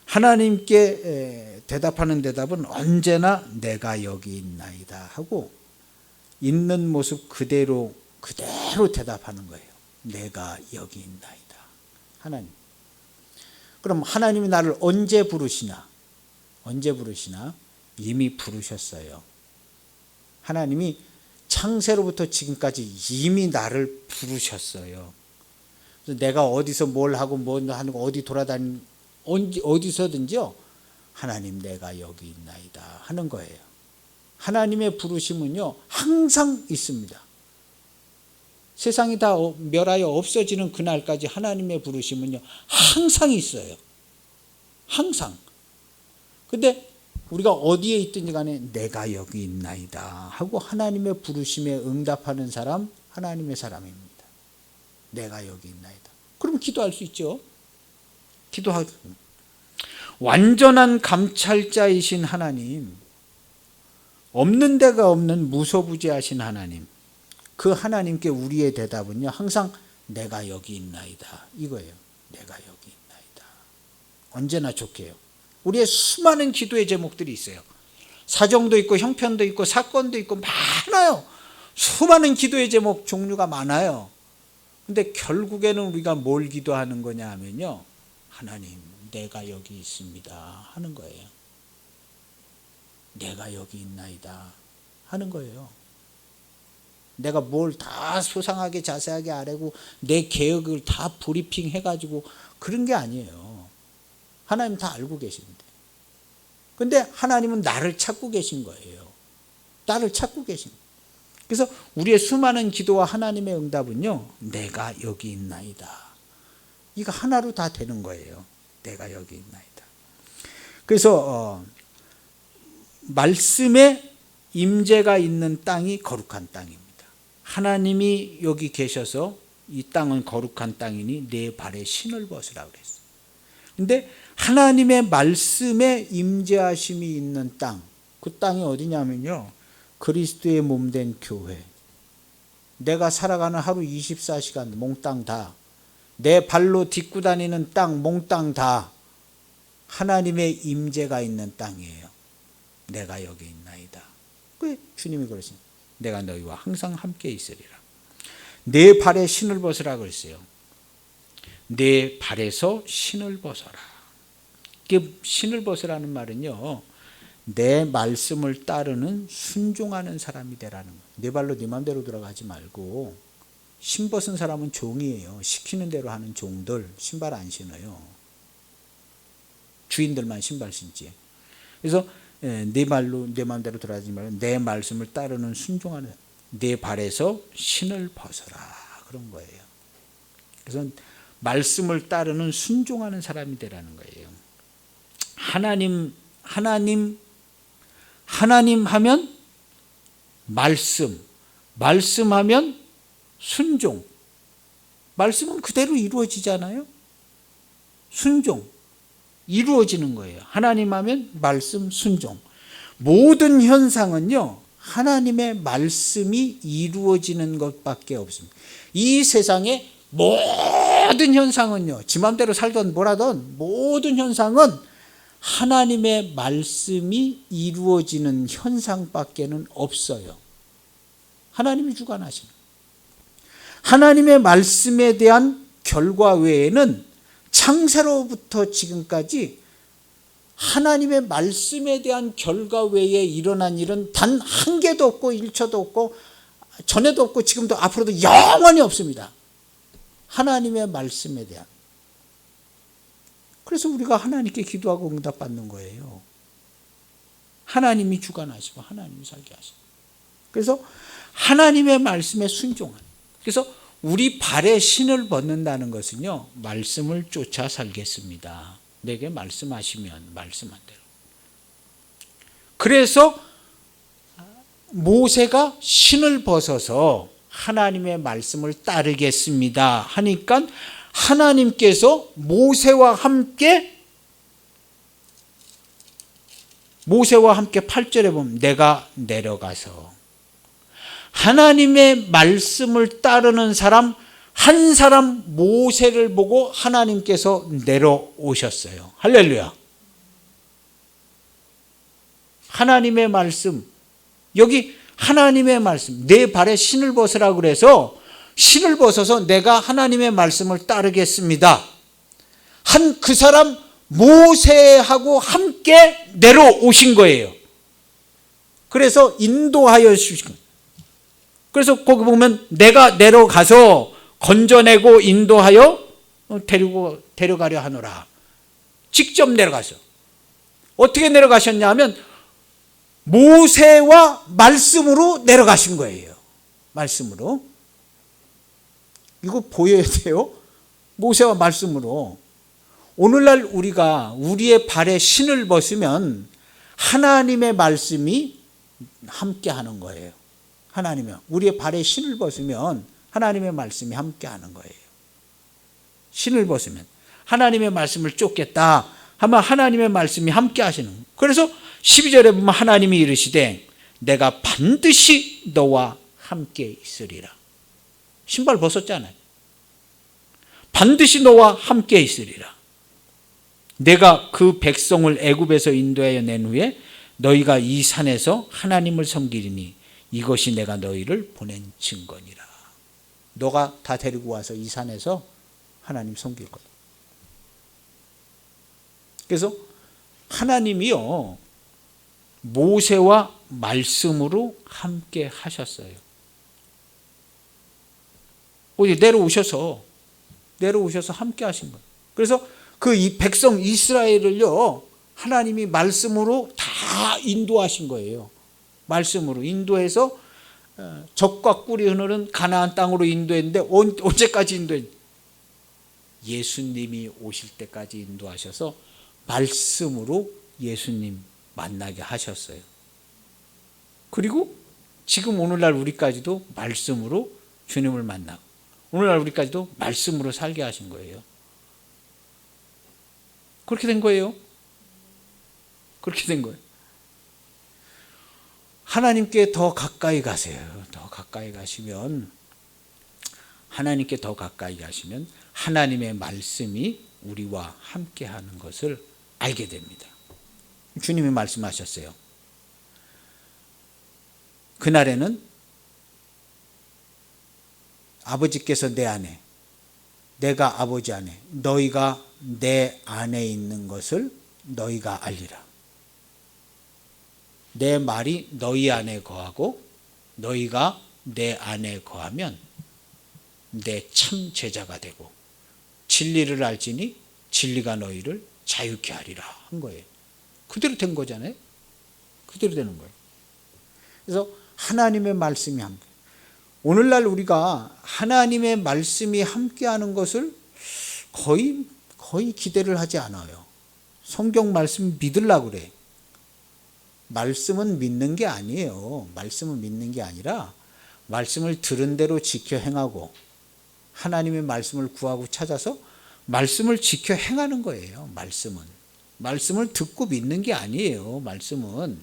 하나님께 대답하는 대답은 언제나 내가 여기 있나이다 하고 있는 모습 그대로 대답하는 거예요. 내가 여기 있나이다. 하나님. 그럼 하나님이 나를 언제 부르시나? 언제 부르시나? 이미 부르셨어요. 하나님이 창세로부터 지금까지 이미 나를 부르셨어요. 그래서 내가 어디서 뭘 하고 뭘 하는 거, 어디 돌아다니는, 어디서든지요, 하나님 내가 여기 있나이다 하는 거예요. 하나님의 부르심은요 항상 있습니다. 세상이 다 멸하여 없어지는 그날까지 하나님의 부르심은요 항상 있어요. 항상. 근데 우리가 어디에 있든지 간에 내가 여기 있나이다 하고 하나님의 부르심에 응답하는 사람 하나님의 사람입니다. 내가 여기 있나이다. 그러면 기도할 수 있죠. 기도하고 완전한 감찰자이신 하나님, 없는 데가 없는 무소부지하신 하나님, 그 하나님께 우리의 대답은요 항상 내가 여기 있나이다 이거예요. 내가 여기 있나이다. 언제나 좋게요. 우리의 수많은 기도의 제목들이 있어요. 사정도 있고 형편도 있고 사건도 있고 많아요. 수많은 기도의 제목 종류가 많아요. 근데 결국에는 우리가 뭘 기도하는 거냐 하면요 하나님 내가 여기 있습니다 하는 거예요. 내가 여기 있나이다 하는 거예요. 내가 뭘 다 소상하게 자세하게 아뢰고 내 계획을 다 브리핑 해가지고 그런 게 아니에요. 하나님 다 알고 계신데. 근데 하나님은 나를 찾고 계신 거예요. 나를 찾고 계신 거예요. 그래서 우리의 수많은 기도와 하나님의 응답은요 내가 여기 있나이다. 이거 하나로 다 되는 거예요. 내가 여기 있나이다. 그래서 말씀의 임재가 있는 땅이 거룩한 땅입니다. 하나님이 여기 계셔서 이 땅은 거룩한 땅이니 내 발에 신을 벗으라 그랬어요. 근데 하나님의 말씀에 임재하심이 있는 땅, 그 땅이 어디냐면요 그리스도의 몸된 교회. 내가 살아가는 하루 24시간 몽땅 다, 내 발로 딛고 다니는 땅 몽땅 다 하나님의 임재가 있는 땅이에요. 내가 여기 있나이다. 그 주님이 그러십니다. 내가 너희와 항상 함께 있으리라. 내 발에 신을 벗으라 그랬어요. 내 발에서 신을 벗어라. 이게 신을 벗으라는 말은요 내 말씀을 따르는 순종하는 사람이 되라는 거예요. 내 발로 네 맘대로 들어가지 말고. 신 벗은 사람은 종이에요. 시키는 대로 하는 종들 신발 안 신어요. 주인들만 신발 신지. 그래서 네 발로 내 맘대로 들어가지 말고 내 말씀을 따르는 순종하는, 내 발에서 신을 벗어라 그런 거예요. 그래서 말씀을 따르는 순종하는 사람이 되라는 거예요. 하나님 하면 말씀하면 순종. 말씀은 그대로 이루어지잖아요. 순종 이루어지는 거예요. 하나님 하면 말씀 순종. 모든 현상은요 하나님의 말씀이 이루어지는 것밖에 없습니다. 이 세상의 모든 현상은요 지 맘대로 살던 뭐라던 모든 현상은 하나님의 말씀이 이루어지는 현상밖에는 없어요. 하나님이 주관하시는. 하나님의 말씀에 대한 결과 외에는 창세로부터 지금까지 하나님의 말씀에 대한 결과 외에 일어난 일은 단 한 개도 없고 1초도 없고 전에도 없고 지금도 앞으로도 영원히 없습니다. 하나님의 말씀에 대한. 그래서 우리가 하나님께 기도하고 응답받는 거예요. 하나님이 주관하시고 하나님이 살게 하시고. 그래서 하나님의 말씀에 순종하는. 그래서 우리 발에 신을 벗는다는 것은요 말씀을 쫓아 살겠습니다. 내게 말씀하시면 말씀한 대로. 그래서 모세가 신을 벗어서 하나님의 말씀을 따르겠습니다 하니까 하나님께서 모세와 함께 8절에 보면 내가 내려가서 하나님의 말씀을 따르는 사람 한 사람 모세를 보고 하나님께서 내려오셨어요. 할렐루야. 하나님의 말씀, 여기 하나님의 말씀, 내 발에 신을 벗으라 그래서 신을 벗어서 내가 하나님의 말씀을 따르겠습니다 한 그 사람 모세하고 함께 내려오신 거예요. 그래서 인도하여 주신 거예요. 그래서 거기 보면 내가 내려가서 건져내고 인도하여 데려가려 하노라. 직접 내려가서. 어떻게 내려가셨냐 하면 모세와 말씀으로 내려가신 거예요. 말씀으로. 이거 보여야 돼요. 모세와 말씀으로. 오늘날 우리가 우리의 발에 신을 벗으면 하나님의 말씀이 함께 하는 거예요. 우리의 발에 신을 벗으면 하나님의 말씀이 함께 하는 거예요. 신을 벗으면 하나님의 말씀을 쫓겠다 하면 하나님의 말씀이 함께 하시는 거예요. 그래서 12절에 보면 하나님이 이르시되 내가 반드시 너와 함께 있으리라. 신발 벗었잖아요. 반드시 너와 함께 있으리라. 내가 그 백성을 애굽에서 인도하여 낸 후에 너희가 이 산에서 하나님을 섬기리니 이것이 내가 너희를 보낸 증거니라. 너가 다 데리고 와서 이 산에서 하나님 섬길 거다. 그래서 하나님이요 모세와 말씀으로 함께 하셨어요. 어디 내려오셔서 함께 하신 거예요. 그래서 그 이 백성 이스라엘을요 하나님이 말씀으로 다 인도하신 거예요. 말씀으로 인도해서 젖과 꿀이 흐르는 가나안 땅으로 인도했는데 언제까지 인도했는데 예수님이 오실 때까지 인도하셔서 말씀으로 예수님 만나게 하셨어요. 그리고 지금 오늘날 우리까지도 말씀으로 주님을 만나고 오늘날 우리까지도 말씀으로 살게 하신 거예요. 그렇게 된 거예요. 그렇게 된 거예요. 하나님께 더 가까이 가세요. 더 가까이 가시면 하나님께 더 가까이 가시면 하나님의 말씀이 우리와 함께 하는 것을 알게 됩니다. 주님이 말씀하셨어요. 그날에는 아버지께서 내 안에 내가 아버지 안에 너희가 내 안에 있는 것을 너희가 알리라. 내 말이 너희 안에 거하고 너희가 내 안에 거하면 내 참 제자가 되고 진리를 알지니 진리가 너희를 자유케 하리라 한 거예요. 그대로 된 거잖아요. 그대로 되는 거예요. 그래서 하나님의 말씀이 함께. 오늘날 우리가 하나님의 말씀이 함께하는 것을 거의 기대를 하지 않아요. 성경 말씀 믿으려고 그래. 말씀은 믿는 게 아니에요. 말씀은 믿는 게 아니라 말씀을 들은 대로 지켜 행하고 하나님의 말씀을 구하고 찾아서 말씀을 지켜 행하는 거예요. 말씀을 듣고 믿는 게 아니에요. 말씀은.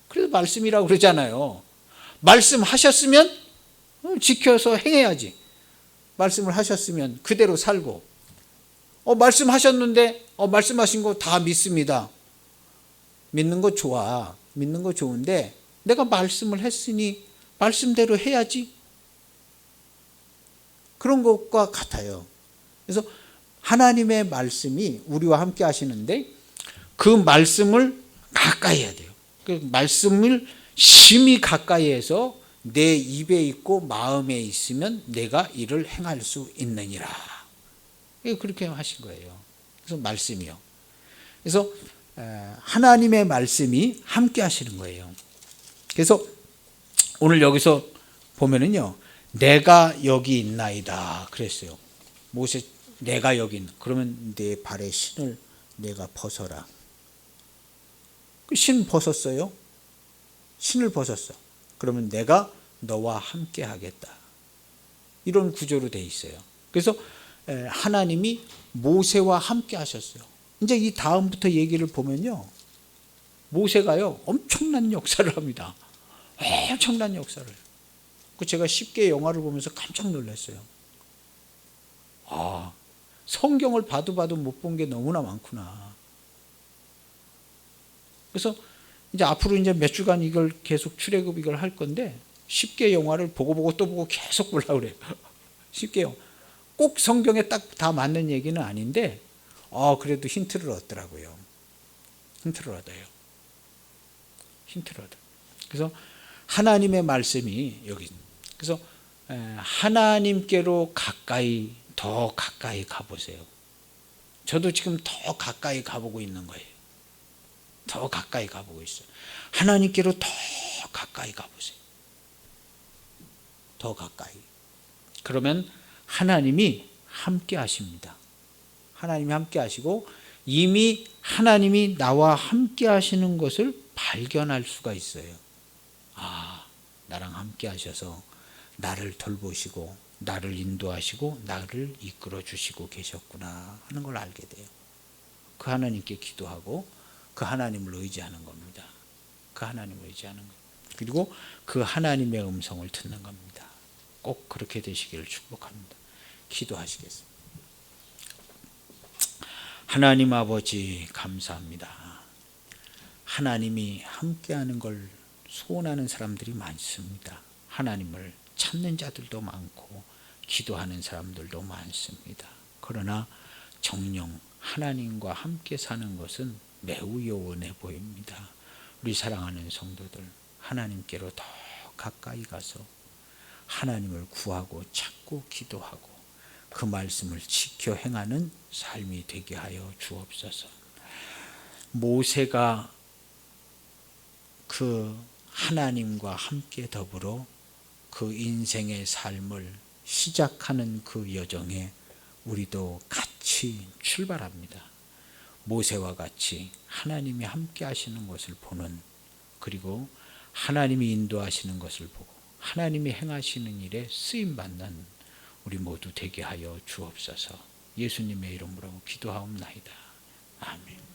그래서 말씀이라고 그러잖아요. 말씀하셨으면 지켜서 행해야지. 말씀을 하셨으면 그대로 살고 말씀하셨는데 말씀하신 거 다 믿습니다. 믿는 거 좋아. 믿는 거 좋은데 내가 말씀을 했으니 말씀대로 해야지. 그런 것과 같아요. 그래서 하나님의 말씀이 우리와 함께 하시는데 그 말씀을 가까이 해야 돼요. 그 말씀을 심히 가까이 해서 내 입에 있고 마음에 있으면 내가 이를 행할 수 있느니라. 그렇게 하신 거예요. 그래서 말씀이요. 그래서 하나님의 말씀이 함께 하시는 거예요. 그래서 오늘 여기서 보면은요, 내가 여기 있나이다 그랬어요. 모세, 내가 여기 있나. 그러면 내 발에 신을 내가 벗어라. 그 신 벗었어요. 신을 벗었어. 그러면 내가 너와 함께 하겠다. 이런 구조로 돼 있어요. 그래서 하나님이 모세와 함께 하셨어요. 이제 이 다음부터 얘기를 보면요, 모세가요 엄청난 역사를 합니다. 엄청난 역사를. 제가 쉽게 영화를 보면서 깜짝 놀랐어요. 성경을 봐도 못 본 게 너무나 많구나. 그래서 이제 앞으로 이제 몇 주간 이걸 계속 출애굽 이걸 할 건데 쉽게 영화를 보고 또 보고 계속 보려고 그래요. 쉽게 꼭 성경에 딱 다 맞는 얘기는 아닌데 그래도 힌트를 얻더라고요. 힌트를 얻어요. 그래서 하나님의 말씀이 여기. 그래서 하나님께로 더 가까이 가보세요. 저도 지금 더 가까이 가보고 있는 거예요. 더 가까이 가보고 있어요. 하나님께로 더 가까이 가보세요. 더 가까이. 그러면 하나님이 함께 하십니다. 하나님이 함께 하시고 이미 하나님이 나와 함께 하시는 것을 발견할 수가 있어요. 아, 나랑 함께 하셔서 나를 돌보시고 나를 인도하시고 나를 이끌어 주시고 계셨구나 하는 걸 알게 돼요. 그 하나님께 기도하고 그 하나님을 의지하는 겁니다. 그 하나님을 의지하는 겁니다. 그리고 그 하나님의 음성을 듣는 겁니다. 꼭 그렇게 되시기를 축복합니다. 기도하시겠습니다. 하나님 아버지 감사합니다. 하나님이 함께하는 걸 소원하는 사람들이 많습니다. 하나님을 찾는 자들도 많고 기도하는 사람들도 많습니다. 그러나 정녕 하나님과 함께 사는 것은 매우 요원해 보입니다. 우리 사랑하는 성도들, 하나님께로 더 가까이 가서 하나님을 구하고 찾고 기도하고 그 말씀을 지켜 행하는 삶이 되게 하여 주옵소서. 모세가 그 하나님과 함께 더불어 그 인생의 삶을 시작하는 그 여정에 우리도 같이 출발합니다. 모세와 같이 하나님이 함께 하시는 것을 보는, 그리고 하나님이 인도하시는 것을 보고 하나님이 행하시는 일에 쓰임받는 우리 모두 되게 하여 주옵소서. 예수님의 이름으로 기도하옵나이다. 아멘.